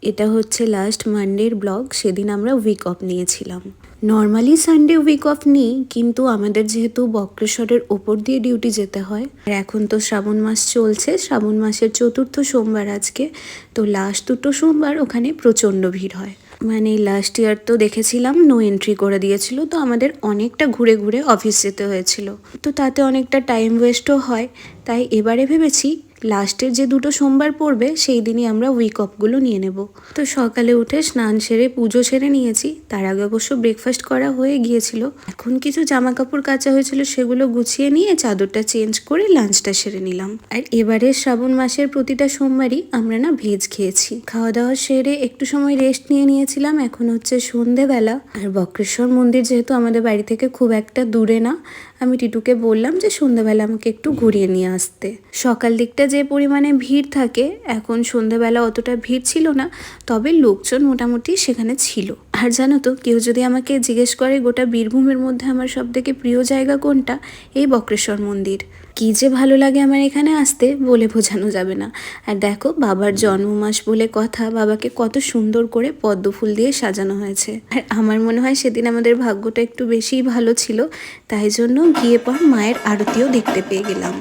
এটা হচ্ছে last মানডের blog. সেদিন আমরা উইক অফ নিয়েছিলাম। নর্মালি সানডে উইক অফ নিই, কিন্তু আমাদের যেহেতু বক্রেশ্বরের ওপর দিয়ে ডিউটি যেতে হয়, আর এখন তো শ্রাবণ মাস চলছে, শ্রাবণ মাসের 4র্থ সোমবার আজকে, তো লাস্ট 2টো সোমবার ওখানে প্রচণ্ড ভিড় হয়। মানে লাস্ট ইয়ার তো দেখেছিলাম নো এন্ট্রি করে দিয়েছিল, তো আমাদের অনেকটা ঘুরে ঘুরে অফিস যেতে হয়েছিল, তো তাতে অনেকটা টাইম ওয়েস্টও হয়। তাই এবারে ভেবেছি লাস্টের যে 2টো সোমবার পড়বে সেই দিনই আমরা উইক অফগুলো নিয়ে নেব। তো সকালে উঠে স্নান সেরে পুজো সেরে নিয়েছি, তার আগে অবশ্য ব্রেকফাস্ট করা হয়ে গিয়েছিল। এখন কিছু জামা কাপড় কাচা হয়েছিল, সেগুলো গুছিয়ে নিয়ে চাদরটা চেঞ্জ করে লাঞ্চটা সেরে নিলাম। আর এবারে শ্রাবণ মাসের প্রতিটা সোমবারই আমরা না ভেজ খেয়েছি। খাওয়া দাওয়া সেরে একটু সময় রেস্ট নিয়েছিলাম। এখন হচ্ছে সন্ধেবেলা, আর বক্রেশ্বর মন্দির যেহেতু আমাদের বাড়ি থেকে খুব একটা দূরে না, আমি টিটুকে বললাম যে সন্ধ্যাবেলা আমাকে একটু ঘুরিয়ে নিয়ে আসতে। সকাল দিকটা যে পরিমাণে ভিড় থাকে, এখন সন্ধ্যাবেলা অতটা ভিড় ছিল না, তবে লোকজন মোটামুটি সেখানে ছিল। আর জানো তো, কেউ যদি আমাকে জিজ্ঞেস করে গোটা বীরভূমের মধ্যে আমার সবথেকে প্রিয় জায়গা কোনটা, এই বক্রেশ্বর মন্দির। কি যে ভালো লাগে আমার এখানে আসতে, বলে বোঝানো যাবে না। আর দেখো, বাবার জন্মমাস বলে কথা, বাবাকে কত সুন্দর করে পদ্ম ফুল দিয়ে সাজানো হয়েছে। আর আমার মনে হয় সেদিন আমাদের ভাগ্যটা একটু বেশিই ভালো ছিল, তাই জন্য গিয়ে পর মায়ের আরতিও দেখতে পেয়ে গেলাম।